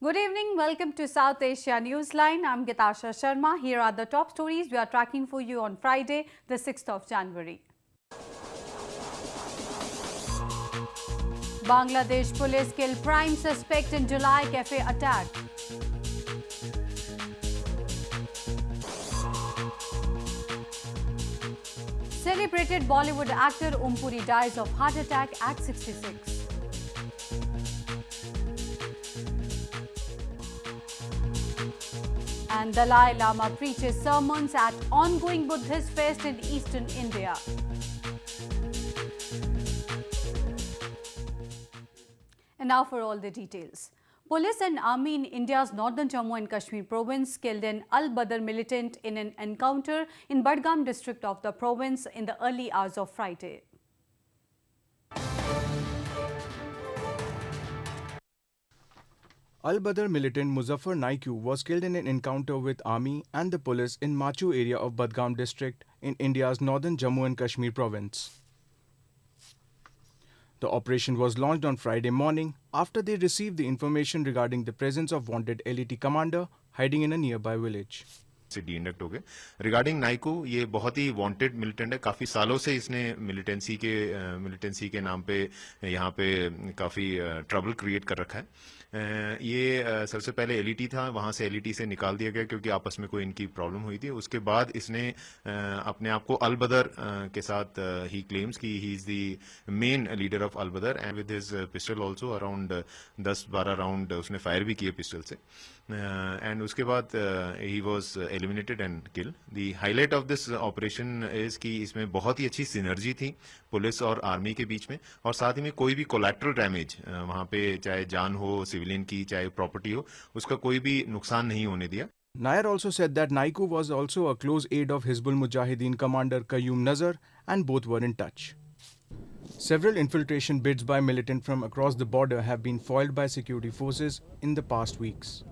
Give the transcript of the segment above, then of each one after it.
Good evening. Welcome to South Asia Newsline. I'm Gitasha Sharma. Here are the top stories we are tracking for you on Friday, the 6th of January. Bangladesh police killed prime suspect in July cafe attack. Celebrated Bollywood actor Om Puri dies of heart attack at 66. And Dalai Lama preaches sermons at ongoing Buddhist fest in eastern India. And now for all the details. Police and army in India's northern Jammu and Kashmir province killed an Al-Badr militant in an encounter in Budgam district of the province in the early hours of Friday. Al-Badr militant Muzaffar Naiku was killed in an encounter with army and the police in Machu area of Budgam district in India's northern Jammu and Kashmir province. The operation was launched on Friday morning after they received the information regarding the presence of wanted LET commander hiding in a nearby village. से D-induct हो गए regarding Naiko ये बहुत he wanted militant है काफी सालों से इसने मिलिटेंसी के नाम पे यहाँ पे काफी ट्रबल क्रिएट कर रखा है ये सबसे पहले एलईटी था वहां से एलईटी से निकाल दिया गया क्योंकि आपस में कोई इनकी प्रॉब्लम हुई थी उसके बाद इसने अपने आप को अल-बदर के साथ ही क्लेम्स की he is the main leader of Al-Badr and with his pistol also around 10-12 round उसने फायर भी किए पिस्टल से एंड उसके बाद ही was eliminated and kill the highlight of this operation is कि इसमें बहुत ही अच्छी सिनर्जी थी पुलिस और आर्मी के बीच में और साथ ही में कोई भी कोलैटरल डैमेज वहां पे चाहे जान हो सिविलियन की चाहे प्रॉपर्टी हो उसका कोई भी नुकसान नहीं होने दिया. Nair also said that Naiku was also a close aide of Hizbul Mujahideen commander Qayyum Nazar and both were in touch. Several infiltration bids by militants from across the border have been foiled by security forces in the past weeks.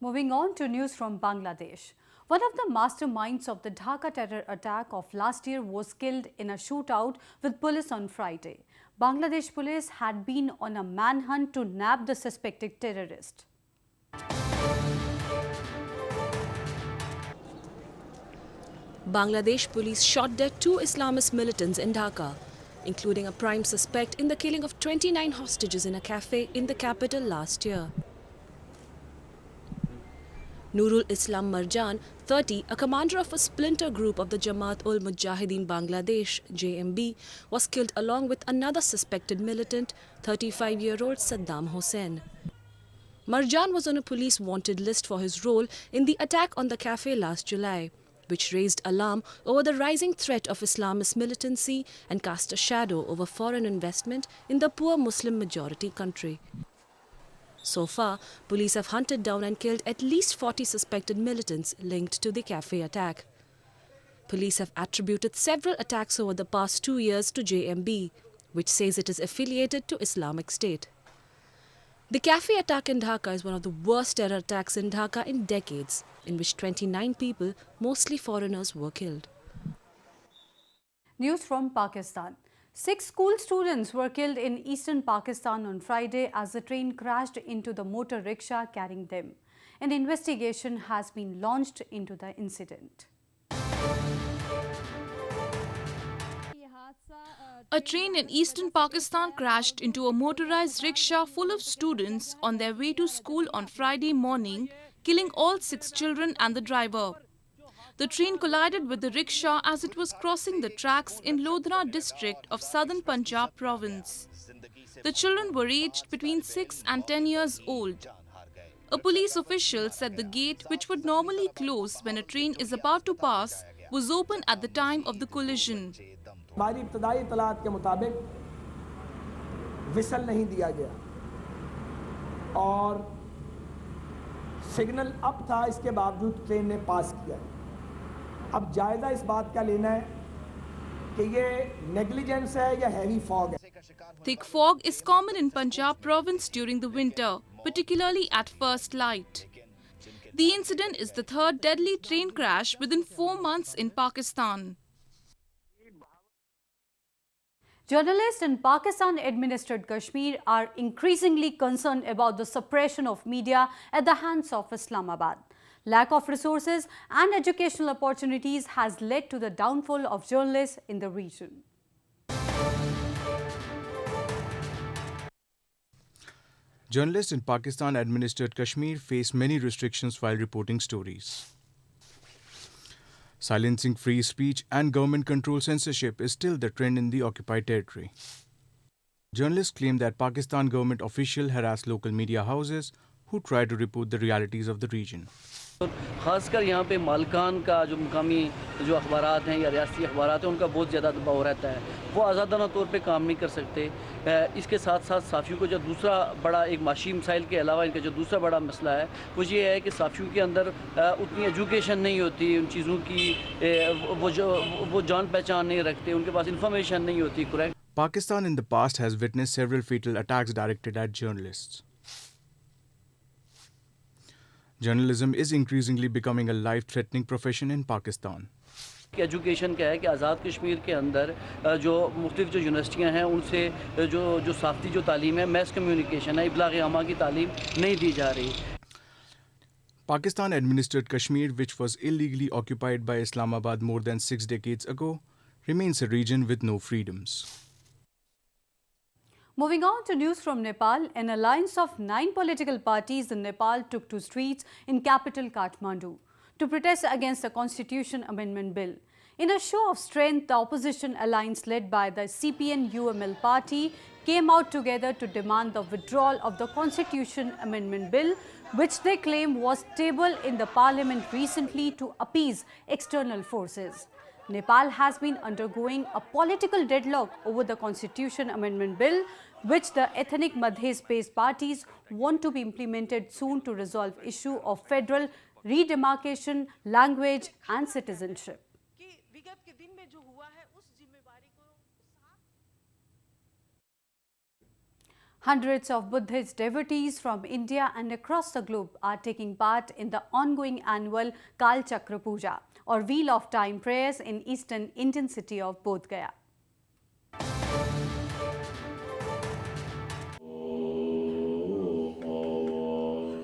Moving on to news from Bangladesh. One of the masterminds of the Dhaka terror attack of last year was killed in a shootout with police on Friday. Bangladesh police had been on a manhunt to nab the suspected terrorist. Bangladesh police shot dead 2 Islamist militants in Dhaka, including a prime suspect in the killing of 29 hostages in a cafe in the capital last year. Nurul Islam Marjan, 30, a commander of a splinter group of the Jamaat-ul-Mujahideen Bangladesh, JMB, was killed along with another suspected militant, 35-year-old Saddam Hussein. Marjan was on a police wanted list for his role in the attack on the cafe last July, which raised alarm over the rising threat of Islamist militancy and cast a shadow over foreign investment in the poor Muslim majority country. So far, police have hunted down and killed at least 40 suspected militants linked to the cafe attack. Police have attributed several attacks over the past 2 years to JMB, which says it is affiliated to Islamic State. The cafe attack in Dhaka is one of the worst terror attacks in Dhaka in decades, in which 29 people, mostly foreigners, were killed. News from Pakistan. 6 school students were killed in eastern Pakistan on Friday as the train crashed into the motor rickshaw carrying them. An investigation has been launched into the incident. A train in eastern Pakistan crashed into a motorized rickshaw full of students on their way to school on Friday morning, killing all 6 children and the driver. The train collided with the rickshaw as it was crossing the tracks in Lodhra district of southern Punjab province. The children were aged between 6 and 10 years old. A police official said the gate, which would normally close when a train is about to pass, was open at the time of the collision. हमारी इब्तदाई इत्तलात के मुताबिक whistle नहीं दिया गया और signal up था इसके बावजूद ट्रेन ने पास किया. अब जायजा इस बात का लेना है कि ये नेग्लिजेंस है या हैवी फॉग है. Thick fog is common in Punjab province during the winter, particularly at first light. The incident is the 3rd deadly train crash within 4 months in Pakistan. Journalists in Pakistan-administered Kashmir are increasingly concerned about the suppression of media at the hands of Islamabad. Lack of resources and educational opportunities has led to the downfall of journalists in the region. Journalists in Pakistan-administered Kashmir face many restrictions while reporting stories. Silencing free speech and government-controlled censorship is still the trend in the occupied territory. Journalists claim that Pakistan government officials harass local media houses who try to report the realities of the region. खासकर यहाँ पे मालकान का जो मुकामी जो अखबारात हैं या रियासती अखबारात हैं उनका बहुत ज़्यादा दबाव रहता है, वो आज़ादाना तौर पे काम नहीं कर सकते। इसके साथ साथ साफ़ियों को जो दूसरा बड़ा एक माशी मसाइल के अलावा इनका जो दूसरा बड़ा मसला है वो ये है कि साफ़ियों के अंदर उतनी एजुकेशन नहीं होती, उन चीज़ों की वो जान पहचान नहीं रखते, उनके पास इंफॉर्मेशन नहीं होती correct. Pakistan in the past has witnessed several fatal attacks directed at journalists. Journalism is increasingly becoming a life-threatening profession in Pakistan. Education क्या है कि आज़ाद कश्मीर के अंदर जो मुख्तलिफ जो यूनिवर्सिटियाँ हैं उनसे जो साफ़ती जो तालीम है, मैस कम्युनिकेशन है, इब्लाग आमा की तालीम नहीं दी जा रही। Pakistan-administered Kashmir, which was illegally occupied by Islamabad more than 6 decades ago, remains a region with no freedoms. Moving on to news from Nepal, an alliance of 9 political parties in Nepal took to streets in capital Kathmandu to protest against the Constitution Amendment Bill. In a show of strength, the opposition alliance led by the CPN-UML party came out together to demand the withdrawal of the Constitution Amendment Bill, which they claim was tabled in the parliament recently to appease external forces. Nepal has been undergoing a political deadlock over the Constitution Amendment Bill, which the ethnic Madhya-based parties want to be implemented soon to resolve issue of federal redemarcation, language and citizenship. Hundreds of Buddhist devotees from India and across the globe are taking part in the ongoing annual Kal Chakra Puja, or Wheel of Time prayers in eastern Indian city of Bodh Gaya.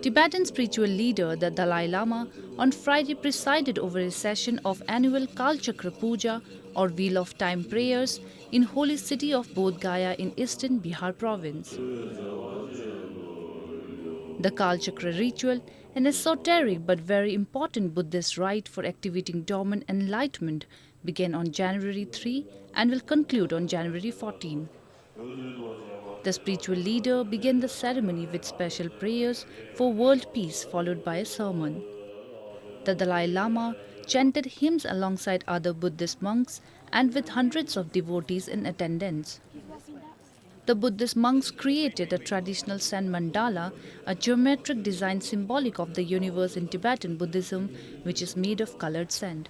Tibetan spiritual leader the Dalai Lama on Friday presided over a session of annual Kal Chakra Puja or Wheel of Time prayers in holy city of Bodh Gaya in eastern Bihar province. The Kal Chakra ritual, an esoteric but very important Buddhist rite for activating dormant enlightenment, began on January 3 and will conclude on January 14. The spiritual leader began the ceremony with special prayers for world peace followed by a sermon. The Dalai Lama chanted hymns alongside other Buddhist monks and with hundreds of devotees in attendance. The Buddhist monks created a traditional sand mandala, a geometric design symbolic of the universe in Tibetan Buddhism, which is made of colored sand.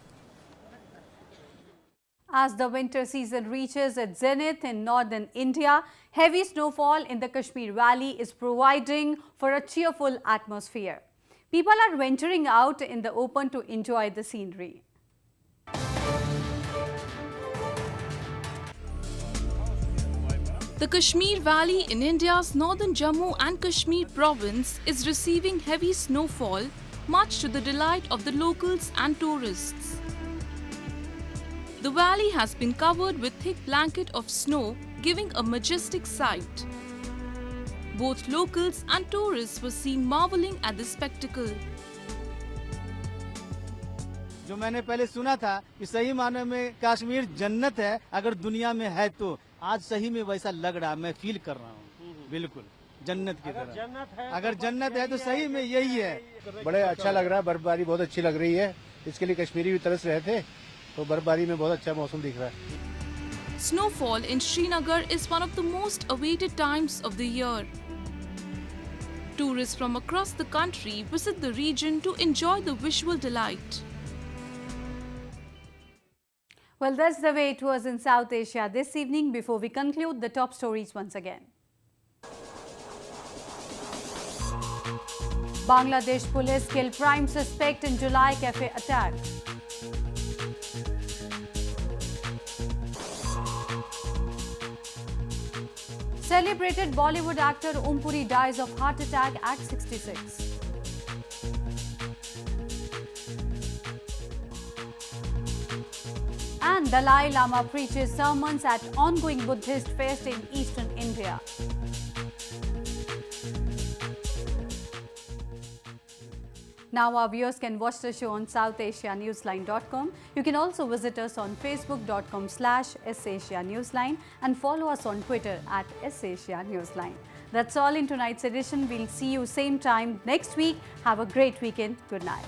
As the winter season reaches its zenith in northern India, heavy snowfall in the Kashmir Valley is providing for a cheerful atmosphere. People are venturing out in the open to enjoy the scenery. The Kashmir Valley in India's northern Jammu and Kashmir province is receiving heavy snowfall, much to the delight of the locals and tourists. The valley has been covered with thick blanket of snow, giving a majestic sight. Both locals and tourists were seen marveling at the spectacle. जो मैंने पहले सुना था कि सही माने में कश्मीर जन्नत है, अगर दुनिया में है तो आज सही में वैसा लग रहा है, मैं फील कर रहा हूँ, बिल्कुल जन्नत की तरह। अगर जन्नत है तो सही में यही है। बड़े अच्छा लग रहा है, बर्फबारी बहुत अच्छी लग रही है, इसके लिए कश्मीरी भी तरस रहे थे, तो बर्फबारी में बहुत अच्छा मौसम दिख रहा है। Snowfall in Srinagar is one of the most awaited times of the year. Tourists from across the country visit the region to enjoy the visual delight. Well, that's the way it was in South Asia this evening. Before we conclude, the top stories once again. Bangladesh police killed prime suspect in July cafe attack. Celebrated Bollywood actor Om Puri dies of heart attack at 66. And Dalai Lama preaches sermons at ongoing Buddhist fest in eastern India. Now our viewers can watch the show on SouthAsiaNewsline.com. You can also visit us on Facebook.com/SAsiaNewsline and follow us on Twitter @SAsiaNewsline. That's all in tonight's edition. We'll see you same time next week. Have a great weekend. Good night.